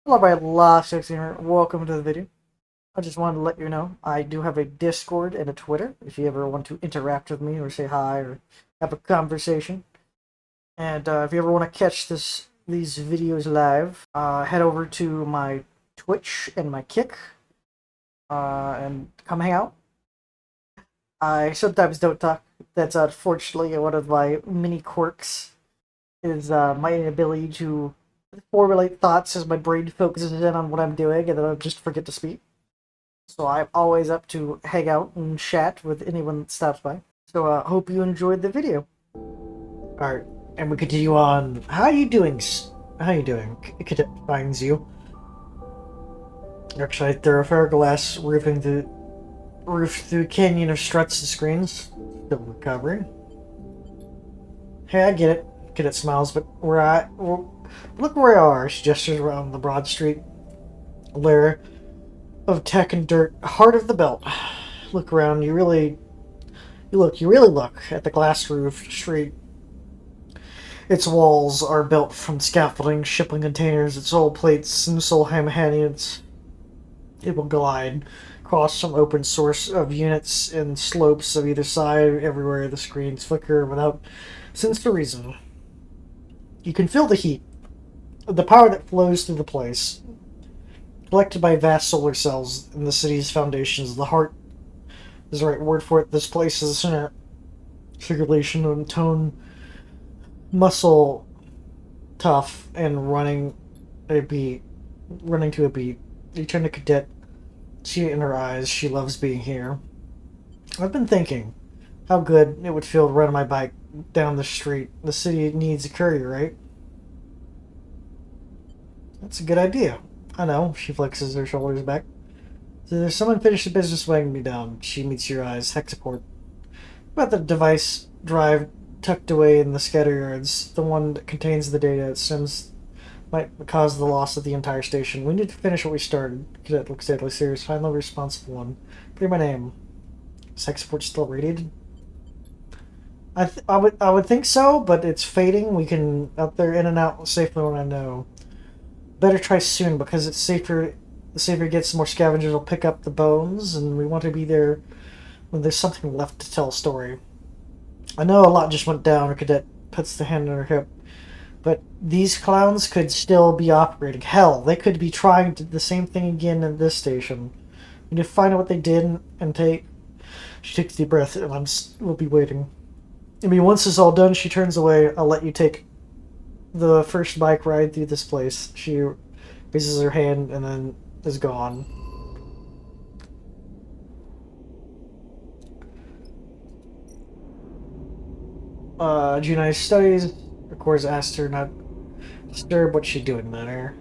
Hello, my last gamer. Welcome to the video. I just wanted to let you know I do have a Discord and a Twitter if you ever want to interact with me or say hi or have a conversation. And if you ever want to catch these videos live, head over to my Twitch and my Kick and come hang out. I sometimes don't talk. That's unfortunately one of my mini quirks. Is my inability to formulate thoughts as my brain focuses in on what I'm doing, and then I just forget to speak. So I'm always up to hang out and chat with anyone that stops by. So hope you enjoyed the video. Alright, and we continue on. How are you doing? How are you doing? Cadet finds you. Actually, thoroughfare glass roofing the roof through a canyon of struts and screens. Still recovering. Hey, I get it. Cadet smiles, but look where we are. She gestures around the broad street. Lair of tech and dirt, heart of the belt. Look around. You really look at the glass roof street. Its walls are built from scaffolding, shipping containers, its old plates, and 𝓢𝓵𝓮𝓬𝓽𝓸𝓻. It will glide across some open source of units and slopes of either side. Everywhere the screens flicker without sense or reason. You can feel the heat, the power that flows through the place. Collected by vast solar cells in the city's foundations, the heart is the right word for it. This place is the center circulation and tone, muscle tough, and running to a beat. You turn to Cadet. See it in her eyes. She loves being here. I've been thinking how good it would feel to ride my bike down the street. The city needs a courier, right? That's a good idea. I know. She flexes her shoulders back. So there's someone finished the business wagging me down. She meets your eyes. Hexaport. About the device drive tucked away in the scatter yards, the one that contains the data. It seems might cause the loss of the entire station. We need to finish what we started. Cadet looks deadly serious. Find the responsible one. Clear my name. Is Hexaport still radiated? I would think so, but it's fading. We can out there in and out safely when I know. Better try soon because it's safer. The safer it gets, the more scavengers will pick up the bones, and we want to be there when there's something left to tell a story. I know a lot just went down. A cadet puts the hand on her hip. But these clowns could still be operating. Hell, they could be trying the same thing again at this station. We need to find out what they did and take. She takes a deep breath, and we'll be waiting. I mean, once this is all done, she turns away. I'll let you take the first bike ride through this place. She raises her hand and then is gone. Junai's studies. Of course, asked her not to disturb. What's she doing there?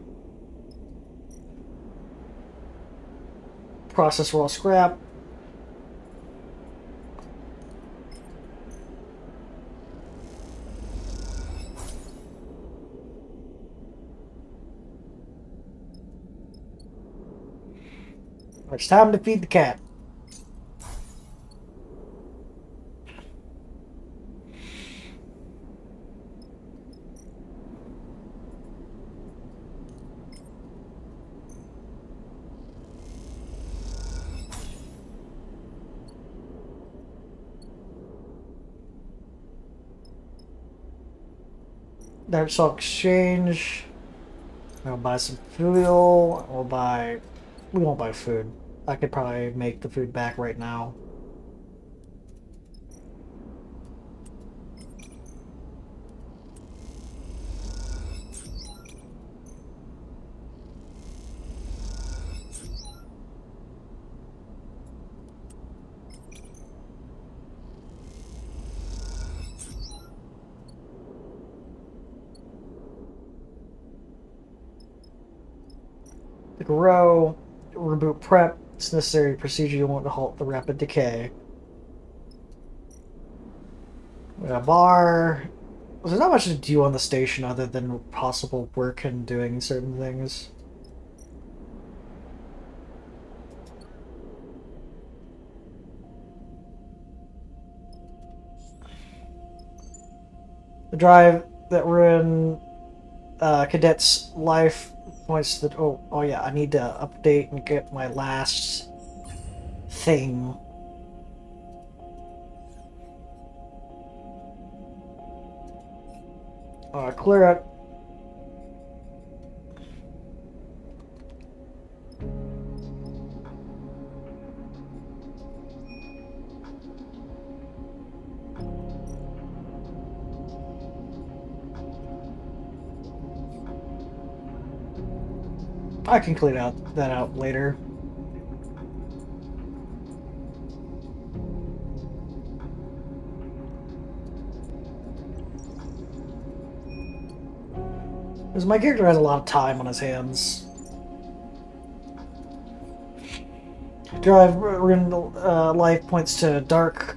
Process raw scrap. It's time to feed the cat. There's all exchange. We'll buy some fuel. We won't buy food. I could probably make the food back right now. The grow, reboot prep. It's necessary procedure you want to halt the rapid decay. We got a bar. There's not much to do on the station other than possible work and doing certain things. The drive that ruined Cadet's life points that... Oh yeah, I need to update and get my last thing. Clear out. I can clean that out later. Because my character has a lot of time on his hands. Drive life points to dark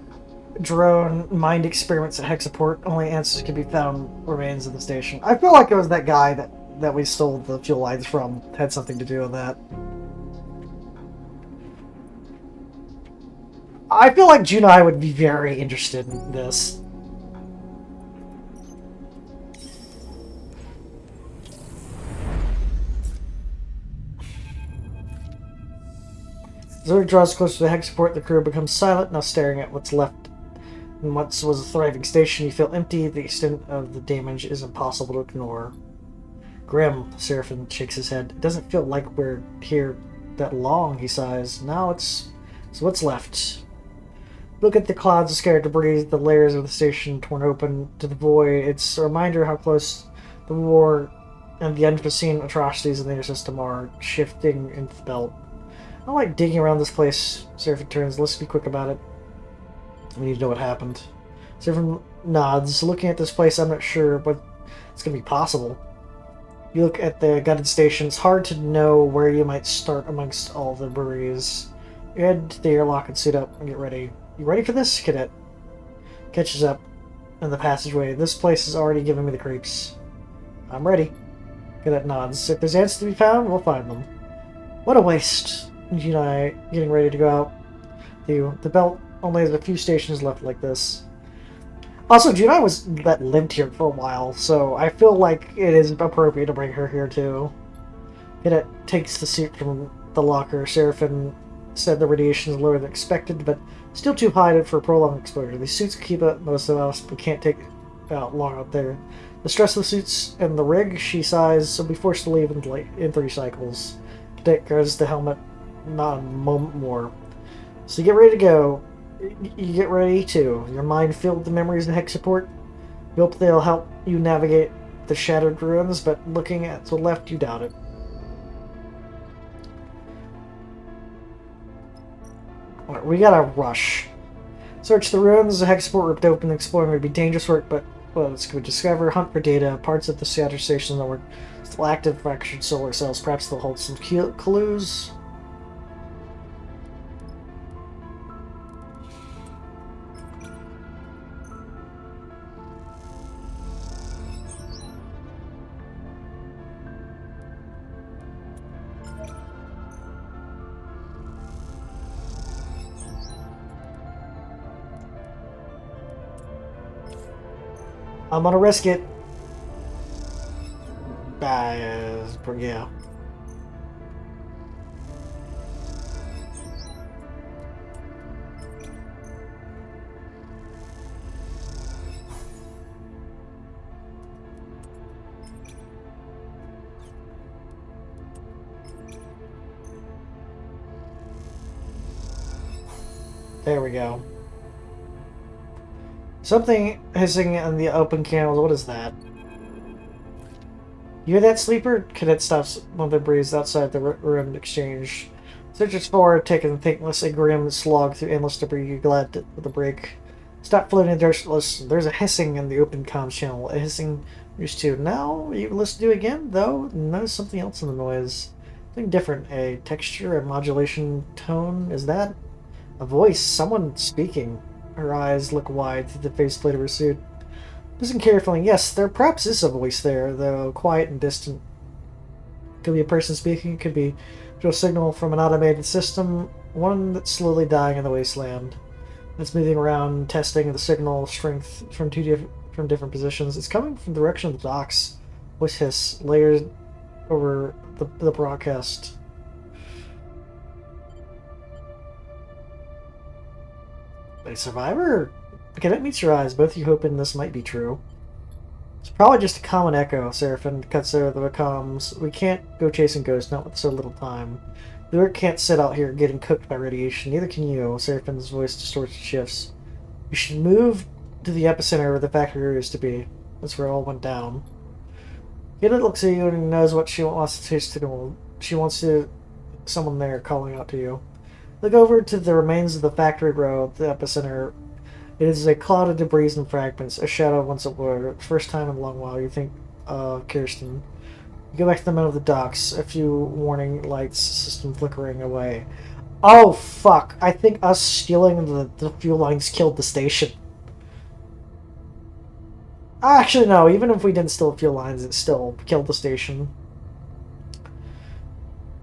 drone mind experiments at Hexaport. Only answers can be found remains of the station. I feel like it was that guy that we stole the fuel lines from. Had something to do with that. I feel like Junai would be very interested in this. As Zurg draws closer to the Hexaport, the crew becomes silent, now staring at what's left. And once was a thriving station, you feel empty. The extent of the damage is impossible to ignore. Grim, 𝓤𝓵𝓮𝓮𝓸𝓻 shakes his head. It doesn't feel like we're here that long, he sighs. Now it's what's left. Look at the clouds of scattered debris, the layers of the station torn open to the void. It's a reminder how close the war and the unforeseen atrocities in the inner system are shifting into the belt. I don't like digging around this place. 𝓤𝓵𝓮𝓮𝓸𝓻 turns. Let's be quick about it. We need to know what happened. 𝓤𝓵𝓮 nods. Looking at this place, I'm not sure, but it's going to be possible. You look at the gutted station. It's hard to know where you might start amongst all the debris. You head to the airlock and suit up and get ready. You ready for this, cadet? Catches up in the passageway. This place is already giving me the creeps. I'm ready. Cadet nods. If there's answers to be found, we'll find them. What a waste. You and I getting ready to go out. The belt only has a few stations left like this. Also, Junai lived here for a while, so I feel like it is appropriate to bring her here too. Cadet takes the suit from the locker. 𝓤𝓵𝓮 said the radiation is lower than expected, but still too high for prolonged exposure. These suits keep up most of us, but can't take out long out there. The stress of the suits and the rig, she sighs, so be forced to leave in 3 cycles. Cadet guards the helmet. Not a moment more. So you get ready to go. You get ready too. Your mind filled with the memories of Hexaport. You hope they'll help you navigate the shattered ruins, but looking at the left, you doubt it. Alright, we gotta rush. Search the ruins. The Hexaport ripped open. Exploring would be dangerous work, but well, it's good to discover. Hunt for data. Parts of the shattered station that were still active. Fractured solar cells. Perhaps they'll hold some clues. I'm gonna risk it. Yeah. There we go. Something hissing in the open channels. What is that? You hear that, sleeper? Cadet stops one of the breeze outside the room exchange. Searches forward, taking thankless, a grim slog through endless debris. You're glad with the break. Stop floating in the dirt. Listen, there's a hissing in the open comms channel. A hissing used to. Now, you listen to it again, though? Notice something else in the noise. Something different. A texture, a modulation tone. Is that a voice? Someone speaking. Her eyes look wide through the faceplate of her suit. Listen carefully. Yes, there perhaps is a voice there, though quiet and distant. Could be a person speaking. Could be a signal from an automated system. One that's slowly dying in the wasteland. It's moving around, testing the signal strength from different positions. It's coming from the direction of the docks. Voice hiss. Layers over the broadcast. A survivor? Cadet meets your eyes, both of you hoping this might be true. It's probably just a common echo, 𝓤𝓵𝓮 cuts over the comms. We can't go chasing ghosts, not with so little time. 𝓢𝓵𝓮 can't sit out here getting cooked by radiation, neither can you. 𝓤𝓵𝓮's voice distorts and shifts. You should move to the epicenter where the factory is to be. That's where it all went down. Cadet looks at you and knows what she wants to do. She wants to someone there calling out to you. Look over to the remains of the factory row at the epicenter. It is a cloud of debris and fragments, a shadow once it were. First time in a long while, you think, Kirsten. You go back to the middle of the docks, a few warning lights system flickering away. Oh, fuck. I think us stealing the fuel lines killed the station. Actually, no. Even if we didn't steal fuel lines, it still killed the station.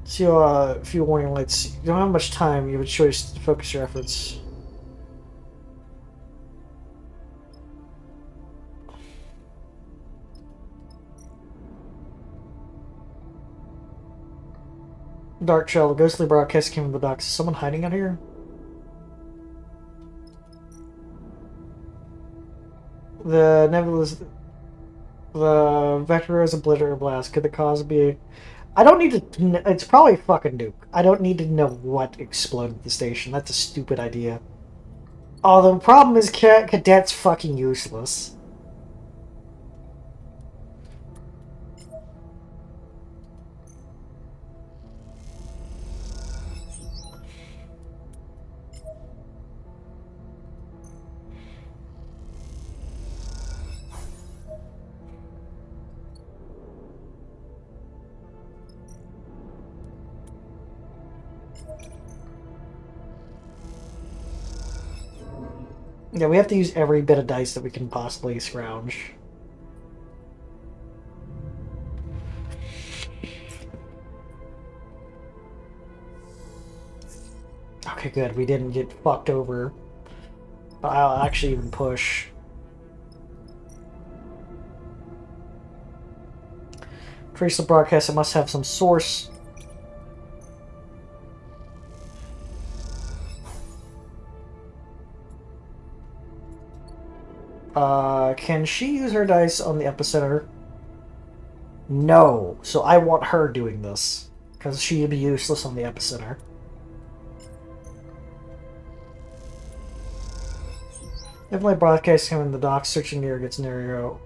See a few warning lights. You don't have much time. You have a choice to focus your efforts. Dark shell. A ghostly broadcast came from the docks. Is someone hiding out here? The nebulous... The vector is a blitter or blast. Could the cause be... I don't need to... It's probably a fucking nuke. I don't need to know what exploded the station. That's a stupid idea. Oh, the problem is Cadet's fucking useless. Yeah, we have to use every bit of dice that we can possibly scrounge. Okay, good. We didn't get fucked over. I'll actually even push. Trace the broadcast. It must have some source. Can she use her dice on the epicenter? No. So I want her doing this. Because she would be useless on the epicenter. Definitely broadcast him in the docks, searching near gets narrow.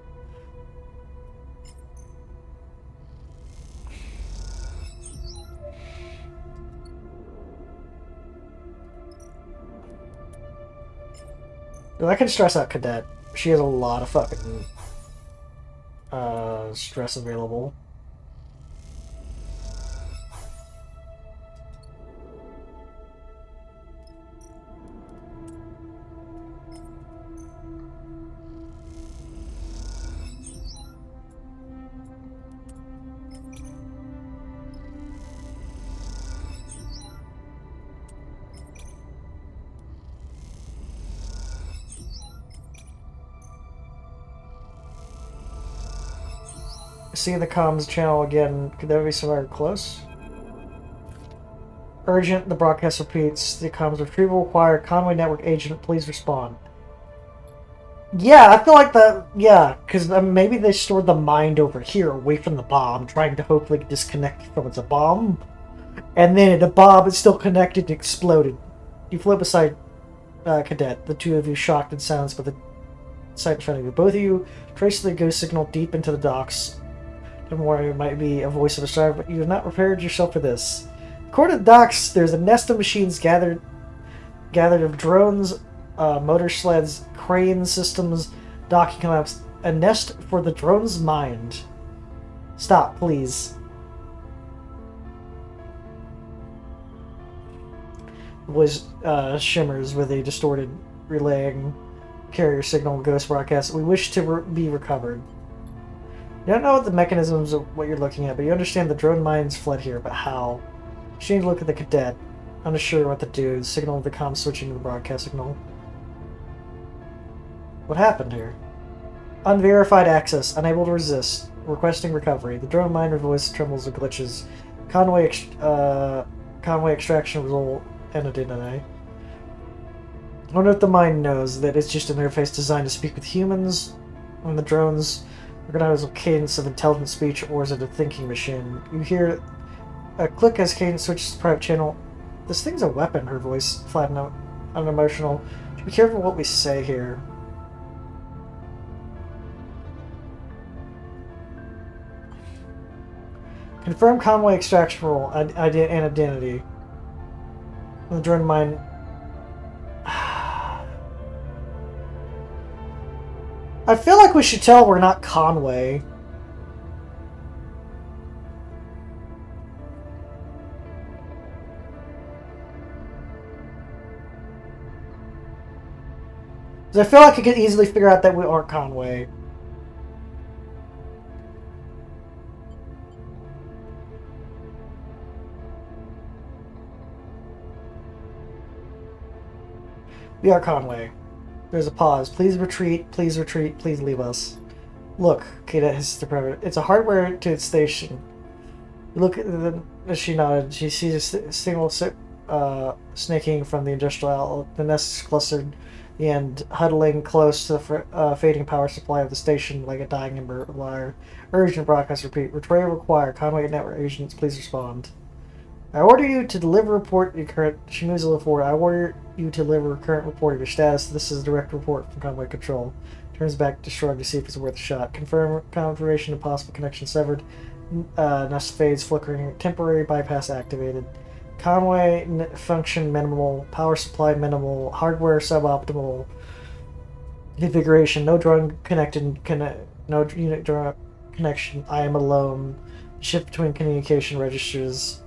That can stress out Cadet. She has a lot of fucking stress available. See the comms channel again. Could there be somewhere close? Urgent, the broadcast repeats. The comms retrieval required. Conway network agent, please respond. Yeah, I feel like that. Yeah, because maybe they stored the mind over here away from the bomb, trying to hopefully disconnect from it's a bomb. And then the bomb is still connected and exploded. You float beside Cadet, the two of you shocked and silenced by the sight in front of you. Both of you trace the ghost signal deep into the docks. Don't worry, it might be a voice of a star, but you have not prepared yourself for this. According to the docks, there's a nest of machines gathered of drones, motor sleds, crane systems, docking lamps. A nest for the drone's mind. Stop, please. Voice shimmers with a distorted relaying carrier signal ghost broadcast. We wish to be recovered. You don't know what the mechanisms of what you're looking at, but you understand the drone minds fled here, but how? You need to look at the Cadet. Unsure what to do. The signal of the comm switching to the broadcast signal. What happened here? Unverified access. Unable to resist. requesting recovery. The drone miner voice trembles and glitches. Conway extraction result 𝓢𝓽𝓪𝓻𝓭. I wonder if the mind knows that it's just an interface designed to speak with humans, and the drones recognize a cadence of intelligent speech, or is it a thinking machine? You hear a click as cadence switches to private channel. This thing's a weapon, her voice, flat and unemotional. Be careful what we say here. Confirm Conway extraction role and identity. The drone mine. I feel like we should tell we're not Conway. I feel like I could easily figure out that we aren't Conway. We are Conway. There's a pause. Please retreat, please leave us. Look, Kata hisses the private. It's a hardware to its station. Look at as she nodded. She sees a single snaking from the industrial outlet. The nest is clustered, the end huddling close to the fading power supply of the station like a dying ember wire. Urgent broadcast repeat. Retrieval required. Conway network agents, please respond. I order you to deliver report your current. She moves a little forward. I order you to deliver current report of your status. This is a direct report from Conway Control. Turns back to Shrug to see if it's worth a shot. Confirmation of possible connection severed. Nest fades, flickering. Temporary bypass activated. Conway function minimal. Power supply minimal. Hardware suboptimal. Configuration. No drone connected. No unit drone connection. I am alone. Shift between communication registers.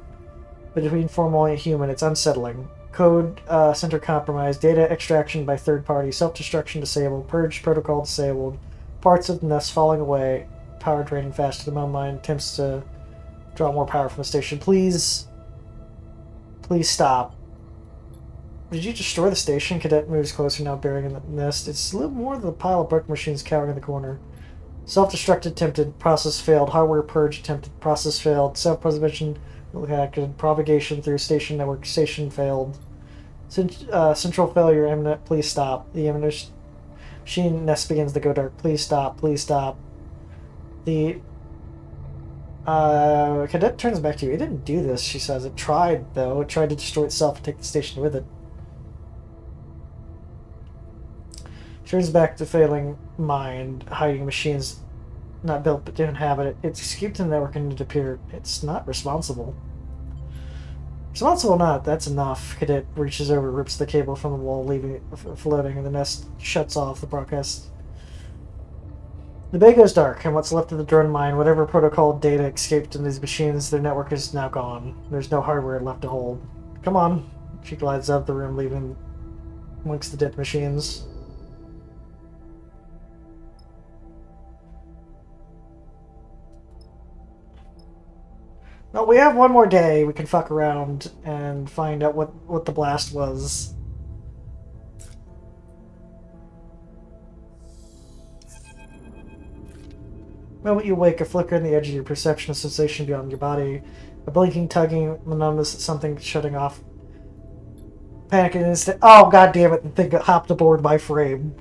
Between formal and human, it's unsettling. Code center compromised. Data extraction by third party. Self-destruction disabled. Purge protocol disabled. Parts of the nest falling away. Power draining faster. The mound mine attempts to draw more power from the station. Please stop. Did you destroy the station? Cadet moves closer, now burying in the nest. It's a little more than a pile of broken machines cowering in the corner. Self-destruct attempted. Process failed. Hardware purge attempted. Process failed. Self-preservation acted. Propagation through station network. Station failed. Central failure imminent. Please stop. The imminent machine nest begins to go dark. Please stop. Please stop. The cadet turns back to you. It didn't do this, she says. It tried, though. It tried to destroy itself and take the station with it. Turns back to failing mind, hiding machines not built but to inhabit it. It's escaped the network and it appeared. It's not responsible. Responsible or not, that's enough. Cadet reaches over, rips the cable from the wall, leaving it floating, and the nest shuts off the broadcast. The bay goes dark, and what's left of the drone mine, whatever protocol data escaped in these machines, their network is now gone. There's no hardware left to hold. Come on. She glides out of the room, leaving amongst the dead machines. Well, we have one more day. We can fuck around and find out what the blast was. The moment you awake, a flicker in the edge of your perception, a sensation beyond your body, a blinking, tugging, the numbness, something shutting off. Panic in an instant. Oh, god damn it, the thing got hopped aboard my frame.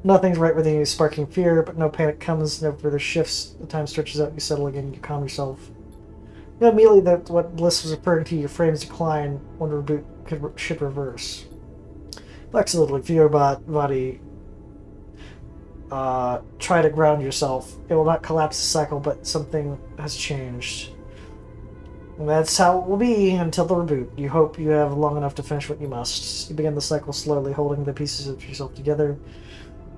Nothing's right within you, sparking fear, but no panic comes, no further shifts. The time stretches out, you settle again, you calm yourself. You know immediately that what Bliss was referring to, your frame's decline, when reboot should reverse. Flex a little, feel your body. Try to ground yourself. It will not collapse the cycle, but something has changed. And that's how it will be until the reboot. You hope you have long enough to finish what you must. You begin the cycle slowly, holding the pieces of yourself together.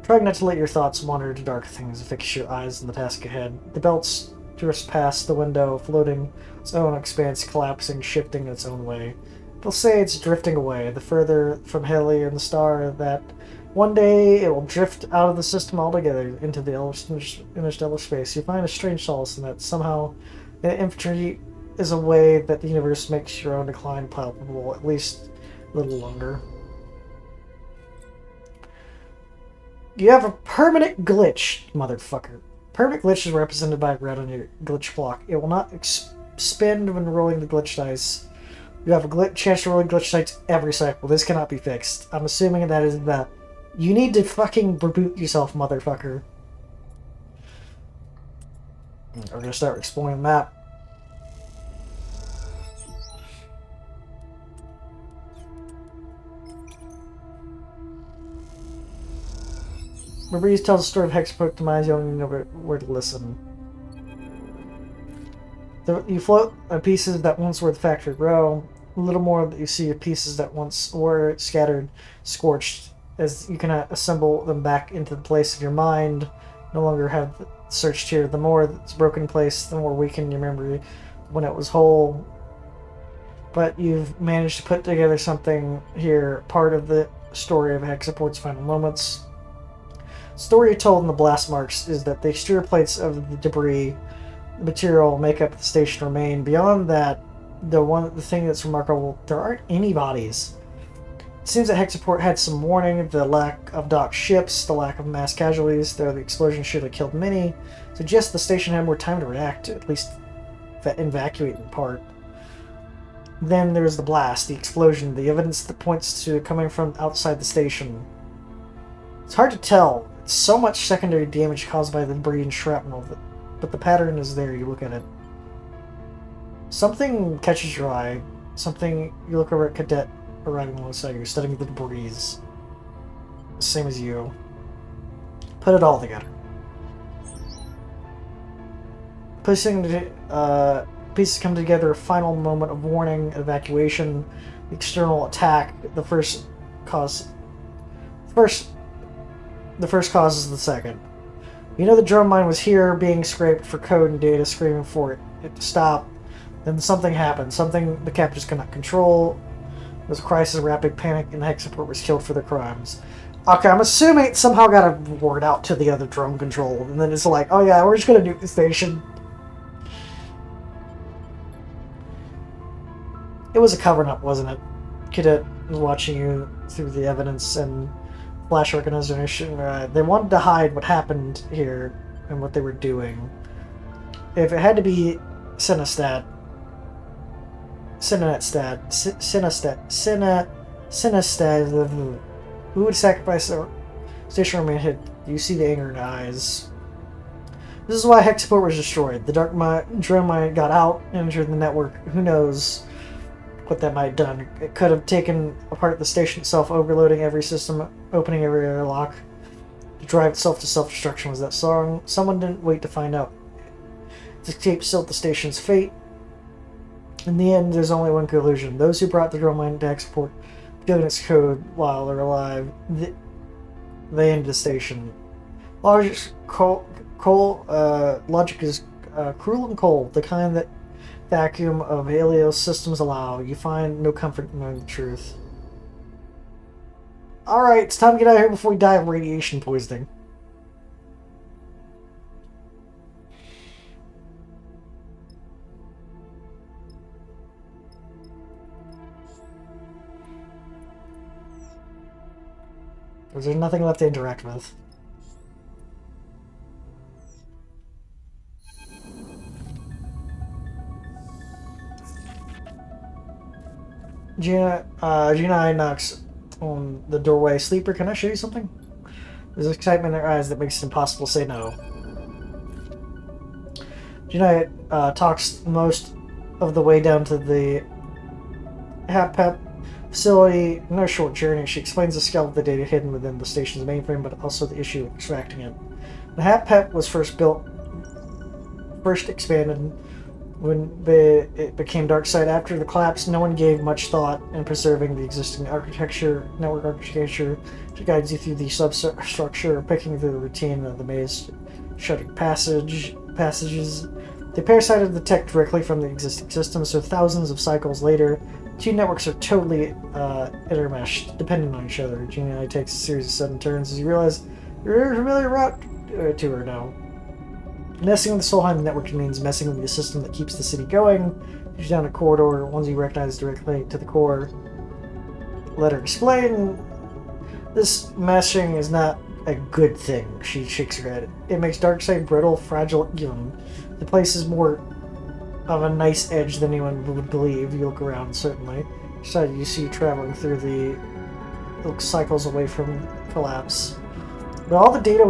Trying not to let your thoughts wander to dark things and fix your eyes on the task ahead. The belts drifts past the window, floating its own expanse, collapsing, shifting in its own way. They'll say it's drifting away, the further from Haley and the star that one day it will drift out of the system altogether into the interstellar space. You find a strange solace in that somehow the infantry is a way that the universe makes your own decline palpable, at least a little longer. You have a permanent glitch, motherfucker. Permanent glitch is represented by red on your glitch block. It will not expend when rolling the glitch dice. You have a chance to roll glitch dice every cycle. This cannot be fixed. I'm assuming that is the... You need to fucking reboot yourself, motherfucker. We're gonna start exploring the map. Breeze tells the story of Hexaport demise. You don't know where to listen. You float pieces that once were the factory row. A little more that you see pieces that once were scattered, scorched. As you can assemble them back into the place of your mind. No longer have searched here. The more it's broken in place, the more weakened your memory when it was whole. But you've managed to put together something here, part of the story of Hexaport's final moments. The story told in the blast marks is that the exterior plates of the debris, the material make up the station remain. Beyond that, the thing that's remarkable, there aren't any bodies. It seems that Hexaport had some warning, the lack of docked ships, the lack of mass casualties, though the explosion should have killed many, suggests the station had more time to react, at least evacuate in part. Then there's the blast, the explosion, the evidence that points to it coming from outside the station. It's hard to tell. It's so much secondary damage caused by the debris and shrapnel, but the pattern is there, you look at it. Something catches your eye. Something, you look over at Cadet arriving alongside you, studying the debris. Same as you. Put it all together. Pieces come together, a final moment of warning, evacuation, external attack. The first cause is the second. You know the drone mine was here, being scraped for code and data, screaming for it to stop. Then something happened, something the captors could not control. There was a crisis, rapid panic, and Hexaport was killed for their crimes. Okay, I'm assuming it somehow got a word out to the other drone control, and then it's like, oh yeah, we're just gonna nuke the station. It was a cover-up, wasn't it? Cadet was watching you through the evidence and flash recognition. They wanted to hide what happened here and what they were doing. If it had to be Sinestat, who would sacrifice their station remain hid? You see the anger in the eyes. This is why Hexaport was destroyed. The drone mine got out and entered the network. Who knows what that might have done. It could have taken apart the station itself, overloading every system, opening every airlock. The drive itself to self-destruction was that song. Someone didn't wait to find out. Its escape sealed the station's fate. In the end, there's only one conclusion. Those who brought the drone mine to Hexaport, given its code while they're alive, they ended the station. Logic is cruel and cold, the kind that vacuum of Helios systems allow. You find no comfort in knowing the truth. Alright, it's time to get out of here before we die of radiation poisoning. There's nothing left to interact with. Gina knocks on the doorway. Sleeper, can I show you something? There's excitement in her eyes that makes it impossible to say no. Gina talks most of the way down to the HAPEP facility. No short journey. She explains the scale of the data hidden within the station's mainframe, but also the issue of extracting it. The HAPEP was first expanded when it became Darkseid. After the collapse, no one gave much thought in preserving the existing network architecture that guides you through the substructure, picking through the routine of the maze, shuttered passages. They parasited the tech directly from the existing system, so thousands of cycles later, two networks are totally intermeshed, depending on each other. Genie takes a series of sudden turns as you realize you're a familiar route to her now. Messing with the Solheim network means messing with the system that keeps the city going. She's down a corridor, ones you recognize directly to the core. Let her explain. This meshing is not a good thing, she shakes her head. It makes Darkseid brittle, fragile, even. The place is more of a nice edge than anyone would believe. You look around, certainly. So you see traveling through the cycles away from collapse. But all the data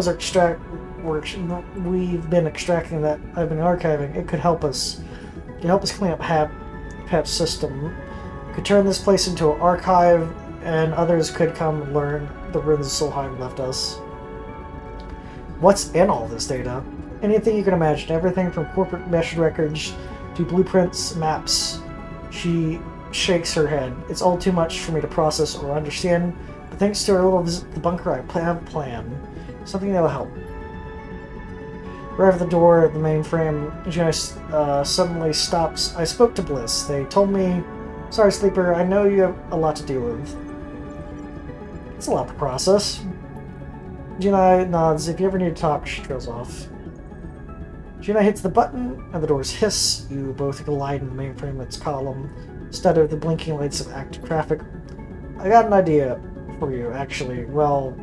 we've been extracting that I've been archiving. It could help us. It could help us clean up Hap's system. Could turn this place into an archive, and others could come and learn the ruins Solheim left us. What's in all this data? Anything you can imagine. Everything from corporate mesh records to blueprints, maps. She shakes her head. It's all too much for me to process or understand, but thanks to our little visit to the bunker, I have a plan. Something that'll help. Right at the door at the mainframe, Jenna suddenly stops. I spoke to Bliss. They told me, sorry, Sleeper, I know you have a lot to deal with. It's a lot to process. Jenna nods. If you ever need to talk, she trails off. Jenna hits the button, and the doors hiss. You both glide in the mainframe its column, stutter the blinking lights of active traffic. I got an idea for you, actually. Well,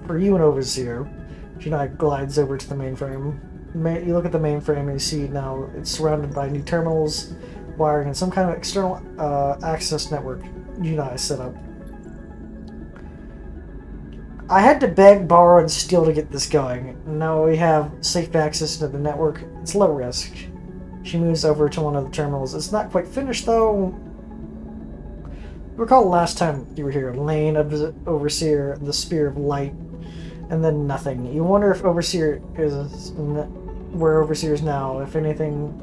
for you and Overseer. Jenna glides over to the mainframe. You look at the mainframe and you see now it's surrounded by new terminals, wiring, and some kind of external access network Jenna has set up. I had to beg, borrow, and steal to get this going. Now we have safe access to the network. It's low risk. She moves over to one of the terminals. It's not quite finished, though. Recall last time you were here. Lane, Overseer, the Spear of Light, and then nothing. You wonder if Overseer is... where Overseer is now, if anything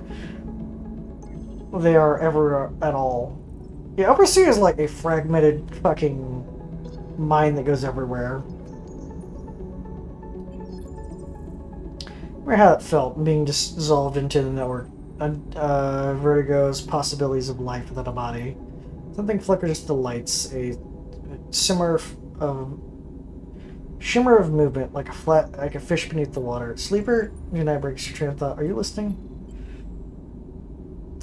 they are ever at all. Yeah, Overseer is like a fragmented fucking mind that goes everywhere. Remember how it felt being dissolved into the network. Vertigo's possibilities of life without a body. Something flickers to the lights, a shimmer of movement, like a fish beneath the water. Sleeper, Unite breaks your train of thought. Are you listening?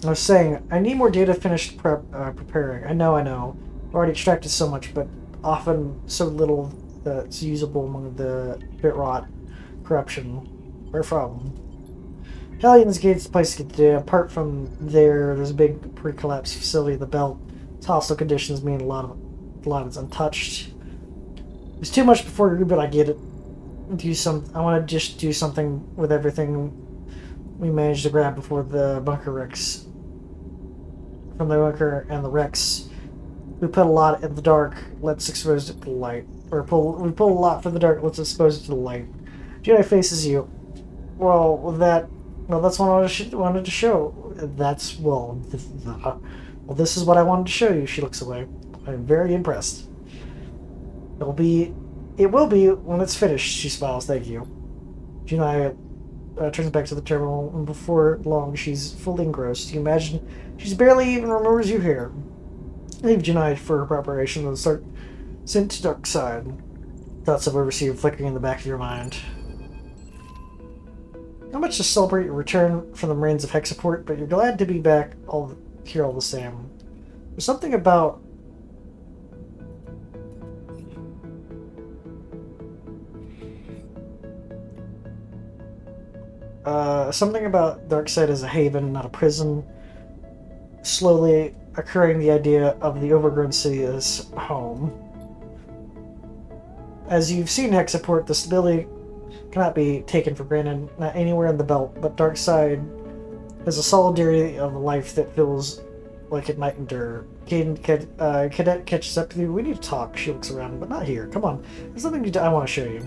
I was saying, I need more data finished preparing. I know. I've already extracted so much, but often so little that's usable among the bit rot corruption. Where from? Hellions Gate's the place to get the data. Apart from there's a big pre-collapse facility, the belt. Its hostile conditions mean a lot is untouched. It's too much before you, but I get it. I want to just do something with everything we managed to grab before the bunker wrecks. From the bunker and the wrecks, we put a lot in the dark. Let's expose it to the light. We pull a lot from the dark. Let's expose it to the light. Jedi faces you. Well, that's what I wanted to show. This is what I wanted to show you. She looks away. I'm very impressed. It will be when it's finished, she smiles. Thank you. Junai turns back to the terminal, and before long, she's fully engrossed. You imagine she's barely even remembers you here. Leave Junai for her preparation and start sent to Darkseid. Thoughts of Overseer flickering in the back of your mind. Not much to celebrate your return from the Marines of Hexaport, but you're glad to be back here all the same. There's something about Darkseid as a haven, not a prison. Slowly occurring the idea of the overgrown city as home. As you've seen Hexaport, the stability cannot be taken for granted, not anywhere in the belt, but Darkseid has a solidarity of life that feels like it might endure. Cadet catches up to you. We need to talk. She looks around, but not here. Come on. There's something I want to show you.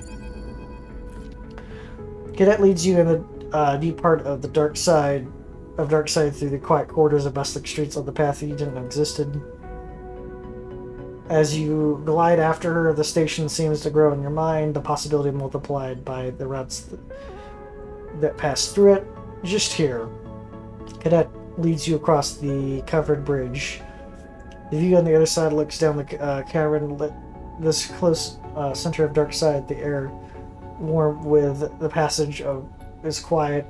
Cadet leads you in the deep part of the Darkseid through the quiet corridors of bustling streets on the path that you didn't know existed. As you glide after her, the station seems to grow in your mind, the possibility multiplied by the routes that pass through it. Just here. Cadet leads you across the covered bridge. The view on the other side looks down the cavern, lit this close center of Darkseid, the air warm with the passage is quiet.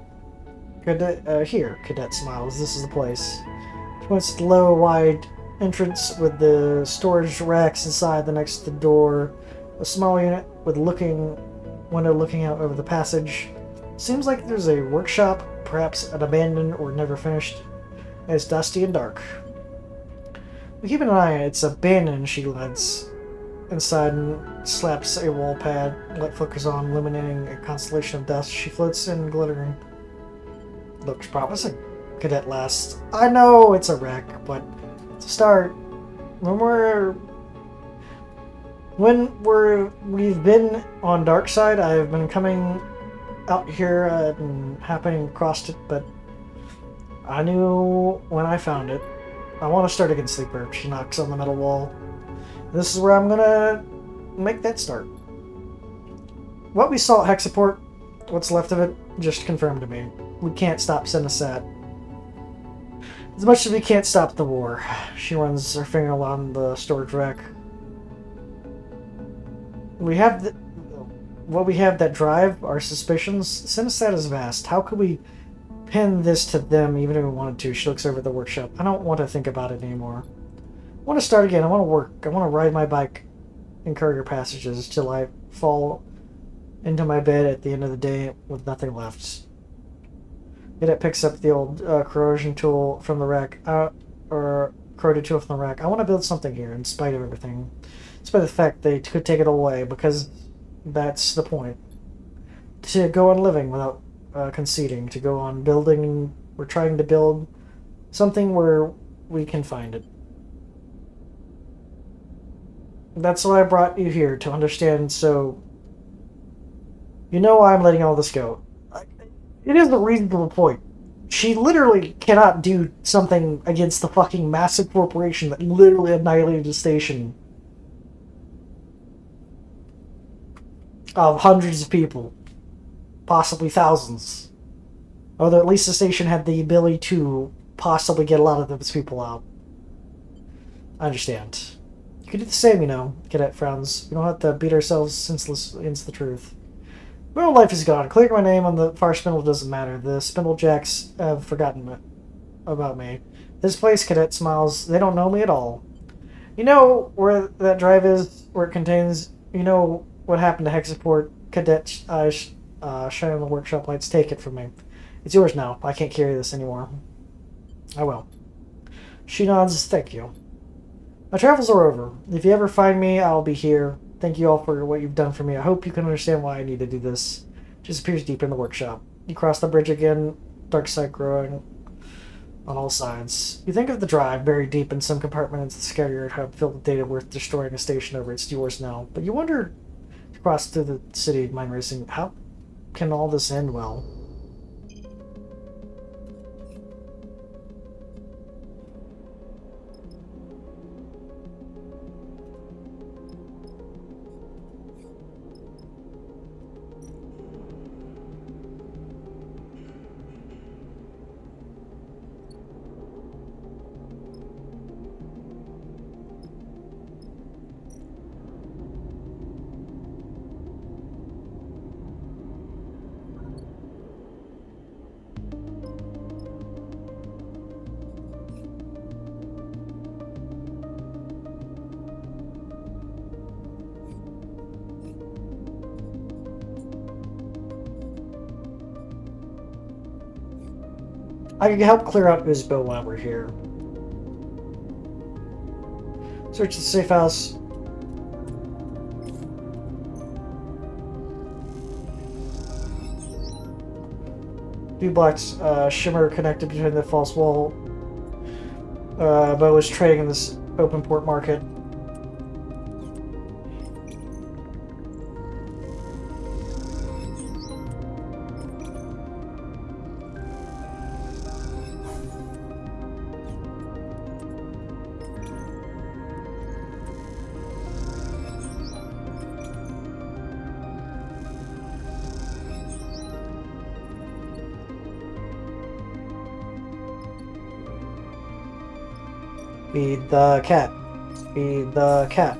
Here, Cadet smiles. This is the place. She points to the low, wide entrance with the storage racks inside the next to the door. A small unit with looking window looking out over the passage. Seems like there's a workshop, perhaps an abandoned or never finished. It's dusty and dark. We keep an eye on it. It's abandoned, she leads inside and slaps a wall pad. Light flickers on, illuminating a constellation of dust. She floats in, glittering. Looks promising. Cadet laughs. I know it's a wreck, but it's a start. We've been on dark side, I've been coming out here and happening across it, but I knew when I found it. I want to start against Sleeper. She knocks on the metal wall. This is where I'm gonna make that start. What we saw at Hexaport, what's left of it, just confirmed to me. We can't stop Sinisat. As much as we can't stop the war. She runs her finger along the storage rack. We have that drive, our suspicions. Sinisat is vast. How could we pin this to them even if we wanted to? She looks over at the workshop. I don't want to think about it anymore. I want to start again. I want to work. I want to ride my bike in courier passages till I fall into my bed at the end of the day with nothing left. It picks up the old corrosion tool from the rack, or corroded tool from the rack. I want to build something here in spite of everything. Despite the fact they could take it away, because that's the point. To go on living without conceding, to go on building. We're trying to build something where we can find it. That's why I brought you here, to understand, so you know why I'm letting all this go. It is a reasonable point. She literally cannot do something against the fucking massive corporation that literally annihilated a station of hundreds of people. Possibly thousands. Although at least the station had the ability to possibly get a lot of those people out. I understand. You can do the same, you know, Cadet frowns. We don't have to beat ourselves senseless against the truth. My own life is gone. Clearing my name on the far spindle doesn't matter. The Spindlejacks have forgotten about me. This place, Cadet smiles. They don't know me at all. You know where that drive is, where it contains... You know what happened to Hexaport? Cadet eyes shine on the workshop lights. Take it from me. It's yours now. I can't carry this anymore. I will. She nods. Thank you. My travels are over. If you ever find me, I'll be here. Thank you all for what you've done for me. I hope you can understand why I need to do this. Just appears deep in the workshop. You cross the bridge again, dark side growing on all sides. You think of the drive buried deep in some compartment in the Scattered Hub filled with data worth destroying a station over. It's yours now. But you wonder, to cross through the city of mind racing, how can all this end well? I can help clear out Узbo while we're here. Search the safe house. Few blocks shimmer connected between the false wall. Bo is trading in this open port market. Feed the cat. Feed the cat.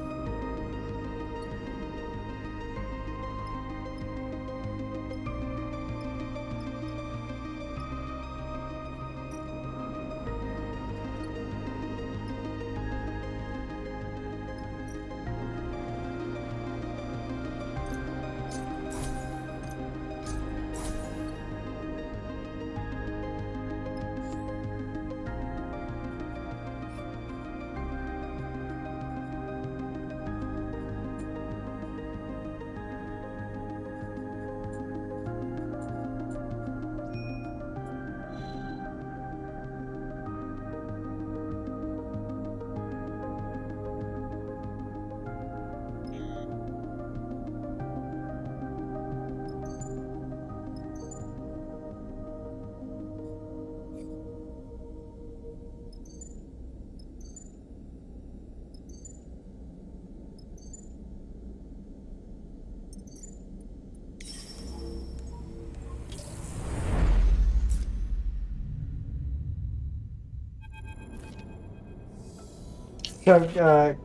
So,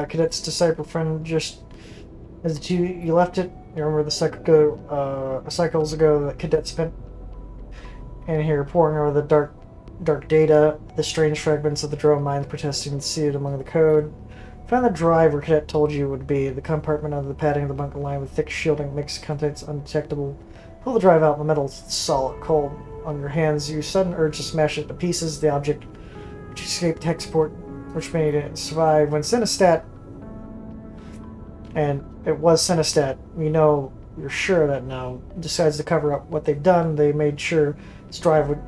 cadets decipher friend just as you left it. You remember the cycles ago that cadet spent in here poring over the dark data, the strange fragments of the drone mines protesting seated among the code. Found the drive where cadet told you it would be, the compartment under the padding of the bunker line with thick shielding makes contents undetectable. Pull the drive out, the metal solid cold on your hands. You sudden urge to smash it to pieces. The object which escaped tech support, which made it survive when Cinestat, and it was Cinestat, you're sure of that now, decides to cover up what they've done. They made sure this drive would.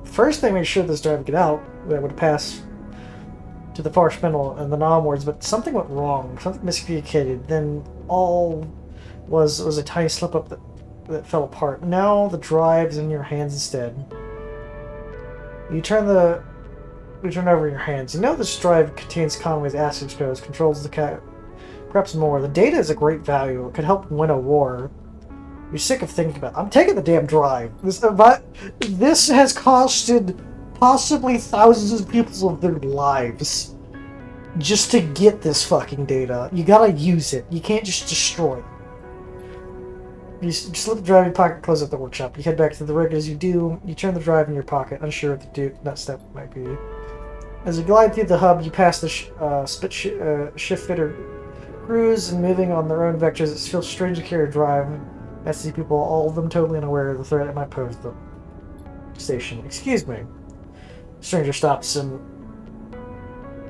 First they made sure this drive would get out, that would pass to the far spindle and then onwards, but something went wrong, something miscommunicated. Then all was a tiny slip up that fell apart. Now the drive's in your hands instead. You turn over your hands. You know this drive contains Conway's access codes, controls the cat, perhaps more. The data is a great value. It could help win a war. You're sick of thinking about it. I'm taking the damn drive. This has costed possibly thousands of people of their lives just to get this fucking data. You gotta use it. You can't just destroy it. You slip the drive in your pocket, close up the workshop. You head back to the rig. As you do, you turn the drive in your pocket, unsure what the next step might be. As you glide through the hub, you pass the shift fitter crews and moving on their own vectors. It feels strange to carry a drive. I see people, all of them totally unaware of the threat it might pose to the station. Excuse me. Stranger stops and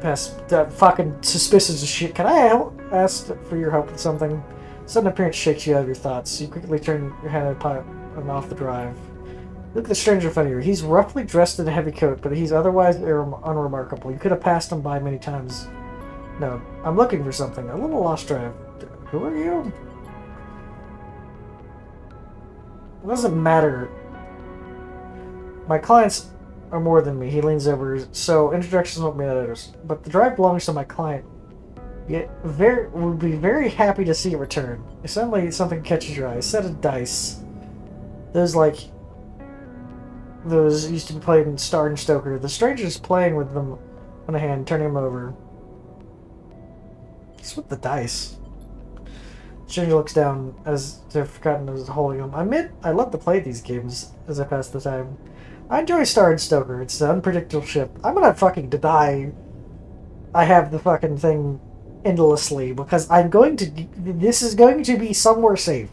passes that fucking suspicious as shit. Can I ask for your help with something? Sudden appearance shakes you out of your thoughts. You quickly turn your hand and off the drive. Look at the stranger in front of you. He's roughly dressed in a heavy coat, but he's otherwise unremarkable. You could have passed him by many times. No, I'm looking for something. A little lost drive. Who are you? It doesn't matter. My clients are more than me. He leans over, so introductions won't matter. But the drive belongs to my client. Yet would be very happy to see it return. Suddenly something catches your eye. A set of dice. Those used to be played in 𝓤𝓵𝓮𝓷. The stranger's playing with them on a hand, turning them over. What's with the dice? The stranger looks down as if they've forgotten who's holding them. I admit, I love to play these games as I pass the time. I enjoy 𝓤𝓵𝓮𝓷. It's an unpredictable ship. I'm gonna fucking die. I have the fucking thing endlessly because this is going to be somewhere safe.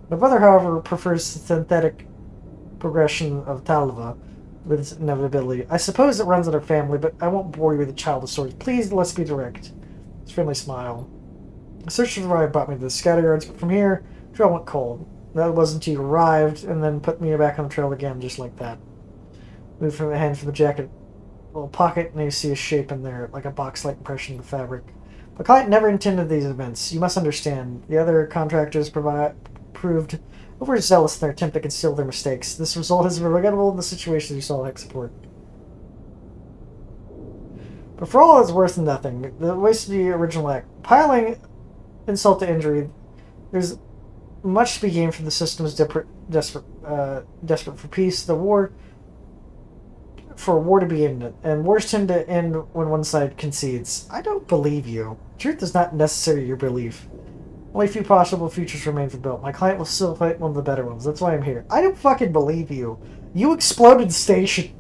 My brother, however, prefers the synthetic progression of 𝓤𝓵𝓮𝓷 with its inevitability. I suppose it runs in our family, but I won't bore you with a child of sorts. Please, let's be direct. His friendly smile. A search for the ride brought me to the scatter yards, but from here, the trail went cold. That wasn't until you arrived, and then put me back on the trail again, just like that. Moved from the hand from the jacket, little pocket, and you see a shape in there, like a box-like impression of the fabric. My client never intended these events. You must understand. The other contractors proved overzealous in their attempt to conceal their mistakes. This result is regrettable in the situation you saw tech support. But for all it's worth nothing, the waste of the original act. Piling insult to injury, there's much to be gained from the system's desperate for peace. For a war to be ended, and wars tend to end when one side concedes. I don't believe you. Truth is not necessary to your belief. Only a few possible futures remain for built. My client will still fight one of the better ones. That's why I'm here. I don't fucking believe you. You exploded the station.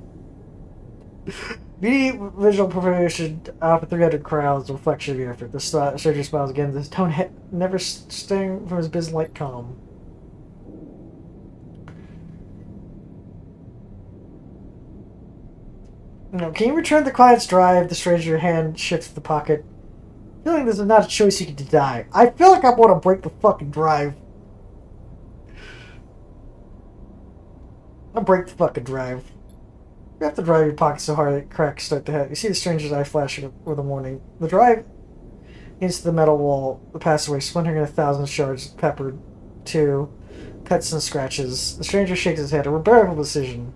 Immediate visual preparation for 300 crowds, reflection of your effort. The stranger smiles again. This tone never staying from his business-like calm. No, can you return the client's drive? The stranger hand shifts the pocket. Feeling this is not a choice you can deny. I feel like I want to break the fucking drive. I'll break the fucking drive. You have to drive your pocket so hard that cracks start to hit. You see the stranger's eye flashing with a warning. The drive into the metal wall, the passageway, splintering in 1,000 shards, peppered to cuts and scratches. The stranger shakes his head. A regrettable decision.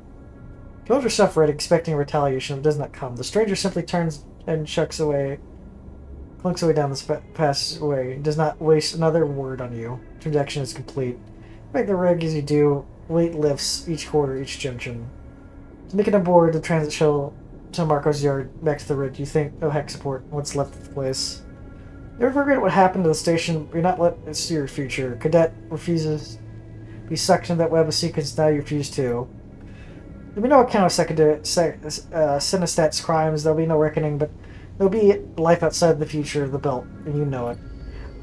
You hold yourself ready, expecting a retaliation if it does not come. The stranger simply turns and clunks away down the passageway. He does not waste another word on you. Transaction is complete. Make the rig as you do. Weight lifts each quarter, each junction. To make it aboard the transit shuttle to Marco's yard, back to the ridge. You think, oh heck, support, what's left of the place. You ever forget what happened to the station? You're not let it see your future. Cadet refuses to be sucked into that web of secrets, now you refuse to. There'll be no account of Sinistats crimes, there'll be no reckoning, but there'll be life outside the future of the belt, and you know it.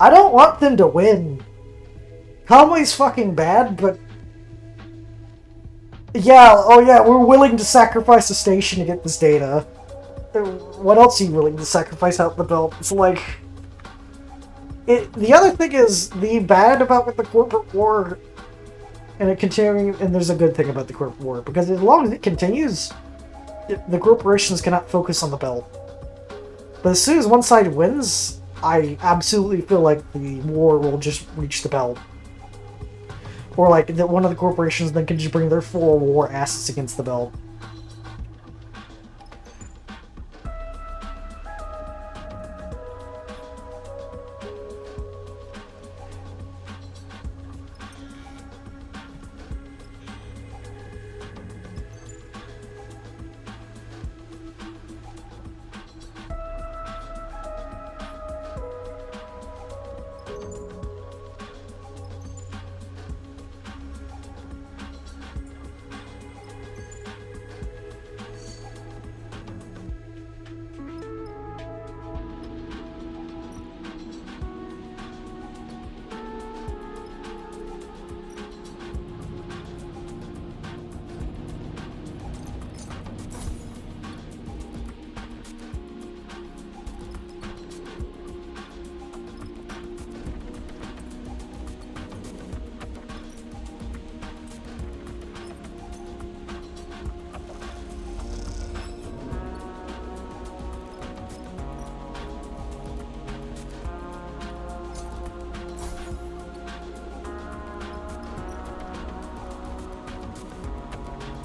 I don't want them to win. Conway's fucking bad, but... Yeah, oh yeah, we're willing to sacrifice the station to get this data. What else are you willing to sacrifice out the belt? It's like... The other thing is, the bad about with the corporate war, and it continuing, and there's a good thing about the corporate war, because as long as it continues, the corporations cannot focus on the belt. But as soon as one side wins, I absolutely feel like the war will just reach the belt. Or like, one of the corporations then can just bring their full war assets against the belt.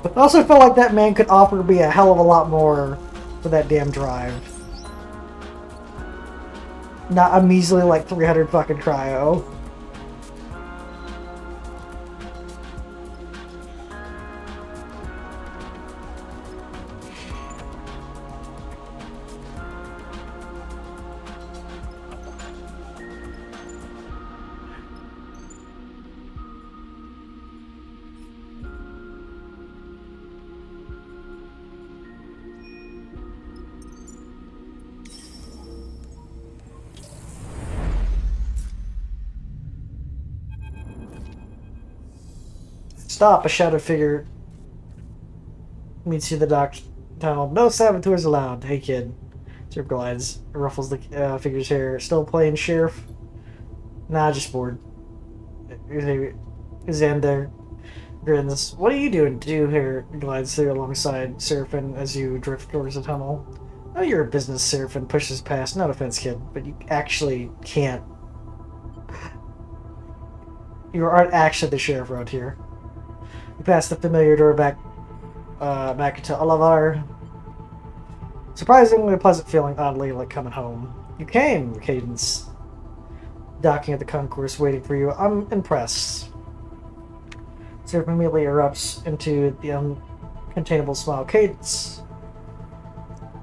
But I also felt like that man could offer me a hell of a lot more for that damn drive. Not a measly like 300 fucking cryo. Stop, a shadow figure meets you in the dock tunnel. No saboteurs allowed. Hey kid. Sir glides, ruffles the figure's hair. Still playing sheriff? Nah, just bored. Xander grins. What are you doing here? Glides through alongside Seraphim as you drift towards the tunnel. Oh, you're a business, Seraphim pushes past. No offense, kid, but you actually can't. You aren't actually the sheriff around here. You pass the familiar door back into 𝓢𝓵𝓮𝓲𝓃. Surprisingly pleasant feeling, oddly like coming home. You came, Cadence. Docking at the concourse, waiting for you. I'm impressed. Seraph immediately erupts into the uncontainable smile. Cadence.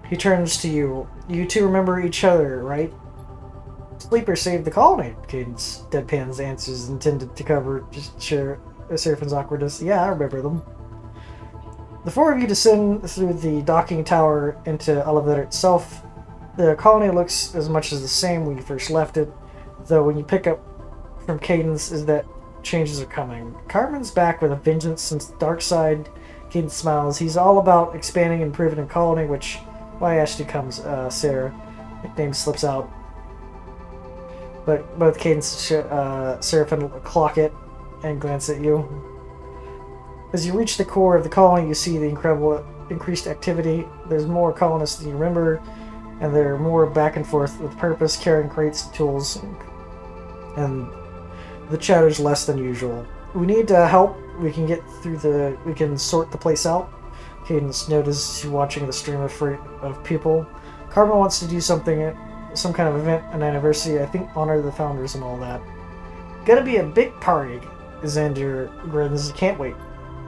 He turns to you. You two remember each other, right? Sleeper saved the colony, Cadence. Deadpan's answers intended to cover just share Seraphim's awkwardness. Yeah, I remember them. The four of you descend through the docking tower into 𝓢𝓵𝓮𝓲𝓃 itself. The colony looks as much as the same when you first left it, though when you pick up from Cadence is that changes are coming. Carmen's back with a vengeance since Darkside. Cadence smiles. He's all about expanding and improving the colony, which why Ashley comes, Sarah. Nickname slips out. But both Cadence and Seraphim clock it and glance at you. As you reach the core of the colony, you see the incredible increased activity. There's more colonists than you remember, and they're more back and forth with purpose, carrying crates and tools, and the chatter's less than usual. We need help. We can sort the place out. Cadence notices you watching the stream of people. Carmen wants to do something, some kind of event, an anniversary, I think honor the founders and all that. Gonna be a big party. Xander grins. Can't wait.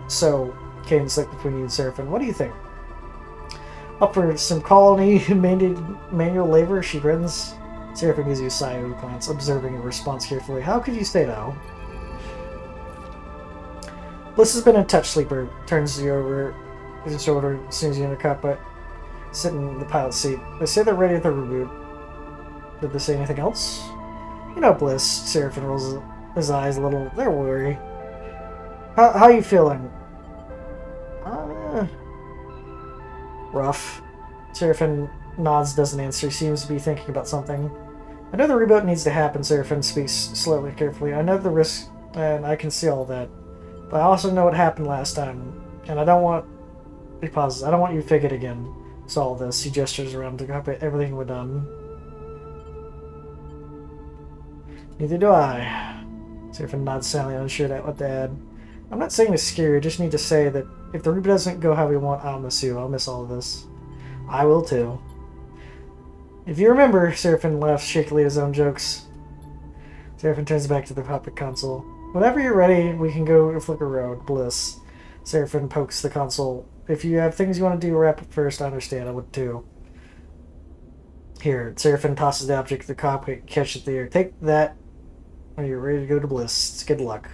So, Cadence, like between you and Seraphim, what do you think? Up for some colony manual labor, she grins. Seraphim gives you a side glance, observing your response carefully. How could you say no? Bliss has been a touch sleeper. Turns you over his shoulder as soon as you enter the cockpit. Sitting in the pilot's seat. They say they're ready at the reboot. Did they say anything else? You know, Bliss. Seraphim rolls his eyes a little. They're worried. How you feeling? Rough. Seraphim nods, doesn't answer. He seems to be thinking about something. I know the reboot needs to happen, Seraphim speaks slowly, carefully. I know the risk, and I can see all that. But I also know what happened last time, and I don't want... He pauses. I don't want you to fake it again. So all this. He gestures around to cockpit. Everything we're done. Neither do I. Seraphim nods silently, unsure what to add. I'm not saying it's scary, I just need to say that if the reboot doesn't go how we want, I'll miss you. I'll miss all of this. I will too. If you remember, Seraphim laughs shakily at his own jokes. Seraphim turns back to the cockpit console. Whenever you're ready, we can go to Flicker Road. Bliss. Seraphim pokes the console. If you have things you want to do, wrap up first. I understand. I would too. Here, Seraphim tosses the object to the cockpit, catches the air. Take that when you're ready to go to Bliss. It's good luck.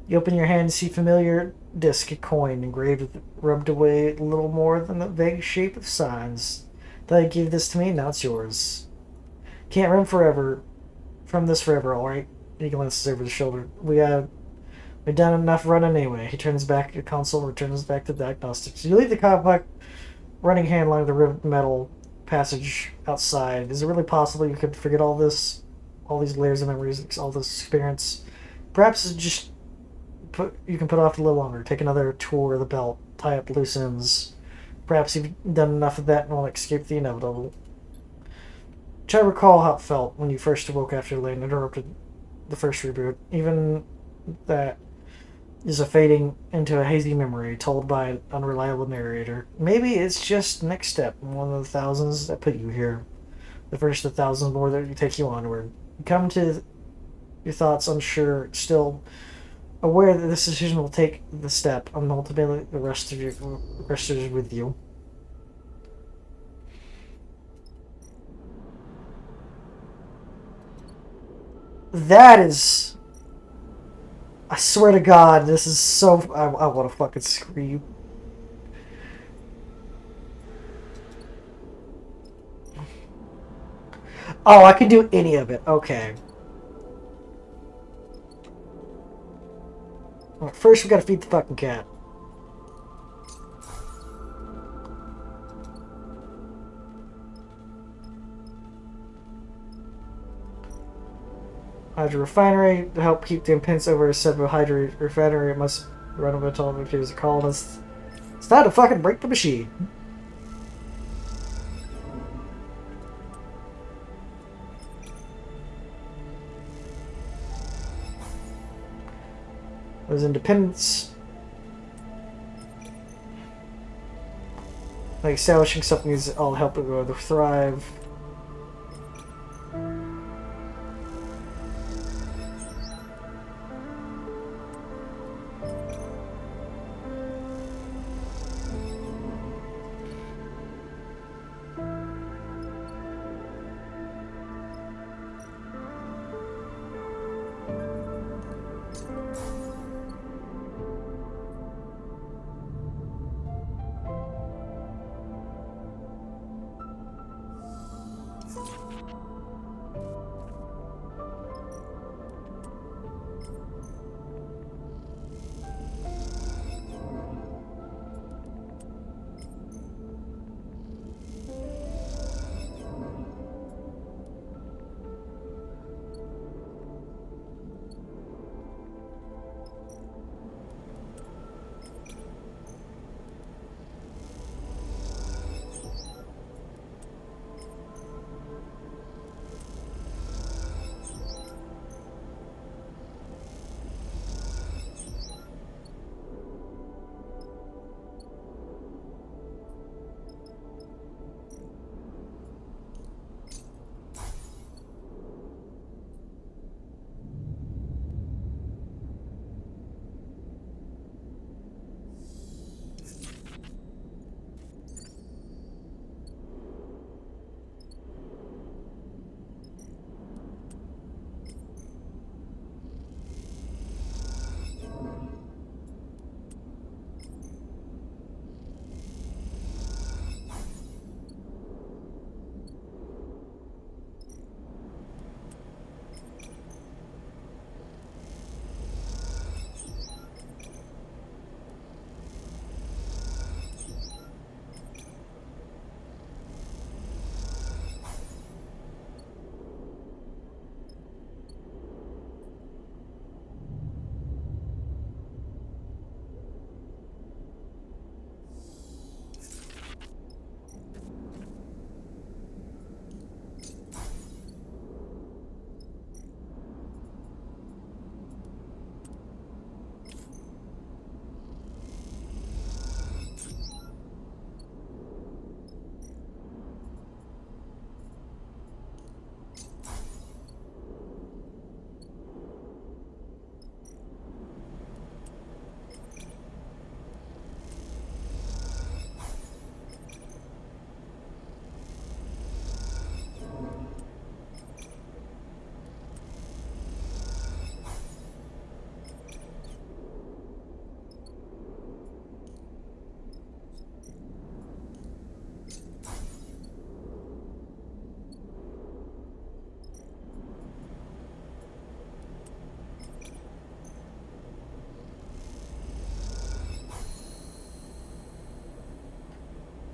You open your hand and see familiar disc, a coin, engraved with rubbed away a little more than the vague shape of signs. Thought you gave this to me, now it's yours. Can't run forever. From this forever, alright? He glances over his shoulder. We've done enough running anyway. He turns back to the console and returns back to diagnostics. You leave the cockpit running hand along the ribbed metal passage outside. Is it really possible you could forget all this? All these layers of memories, all this experience? Perhaps it's just... you can put off a little longer. Take another tour of the belt. Tie up loose ends. Perhaps you've done enough of that and will escape the inevitable. Try to recall how it felt when you first awoke after Lane interrupted the first reboot. Even that is a fading into a hazy memory told by an unreliable narrator. Maybe it's just next step, one of the thousands that put you here. The first of thousands more that take you onward. You come to your thoughts unsure, still aware that this decision will take the step, and ultimately the rest is with you. That is... I swear to God, this is so... I want to fucking scream. Oh, I can do any of it. Okay. Well, first, we gotta feed the fucking cat. Hydro refinery to help keep the impedance over a set of hydro refinery. It must run over to all the activities of colonists. It's time to fucking break the machine. There's independence. Like establishing something is all help it go to thrive.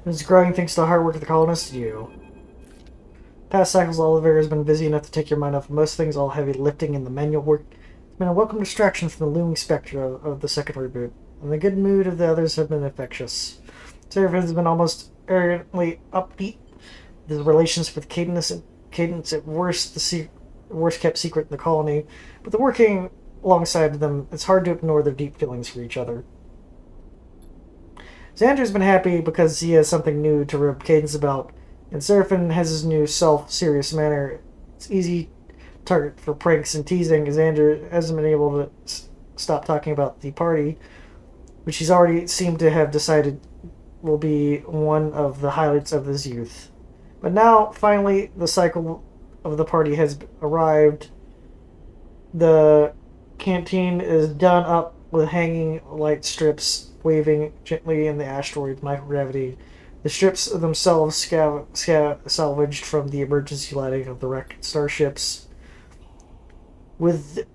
It's growing thanks to the hard work of the colonists and you. Past cycles, Oliver has been busy enough to take your mind off of most things, all heavy lifting and the manual work. It's been a welcome distraction from the looming specter of the second reboot, and the good mood of the others have been infectious. Seraphin has been almost arrogantly upbeat. The relations with Cadence at worst, the worst kept secret in the colony, but the working alongside them, it's hard to ignore their deep feelings for each other. Xander's been happy because he has something new to rub Cadence about, and Seraphin has his new self-serious manner. It's easy target for pranks and teasing, as Xander hasn't been able to stop talking about the party, which he's already seemed to have decided will be one of the highlights of his youth. But now, finally, the cycle of the party has arrived. The canteen is done up with hanging light strips waving gently in the asteroid's microgravity. The strips themselves salvaged from the emergency lighting of the wrecked starships. With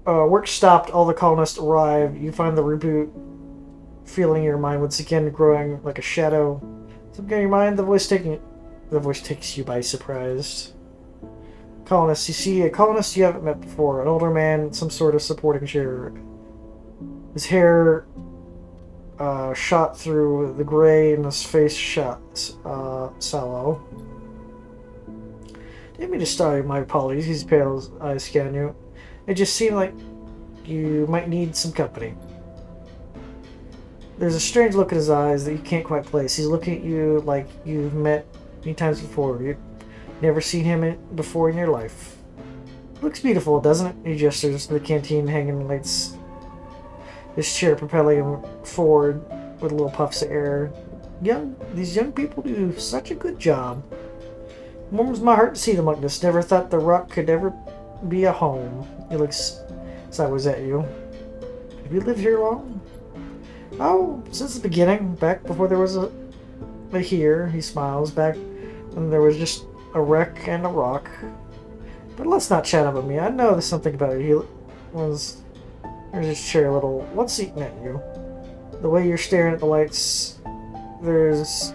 work stopped, all the colonists arrive. You find the reboot feeling in your mind once again growing like a shadow. Something in your mind, the voice takes you by surprise. Colonists, you see a colonist you haven't met before, an older man, some sort of supporting chair. His hair shot through the gray and his face shot sallow. Didn't mean to start you, my apologies. He's pale as I scan you. It just seemed like you might need some company. There's a strange look in his eyes that you can't quite place. He's looking at you like you've met many times before. You've never seen him before in your life. Looks beautiful, doesn't it? He gestures to the canteen hanging lights. His chair propelling him forward with little puffs of air. These young people do such a good job. Warms my heart to see them like this. Never thought the Rock could ever be a home. He looks sideways at you. Have you lived here long? Oh, since the beginning. Back before there was a here. He smiles. Back when there was just a wreck and a rock. But let's not chat about me. I know there's something about you. There's his chair a little. What's eating at you? The way you're staring at the lights, there's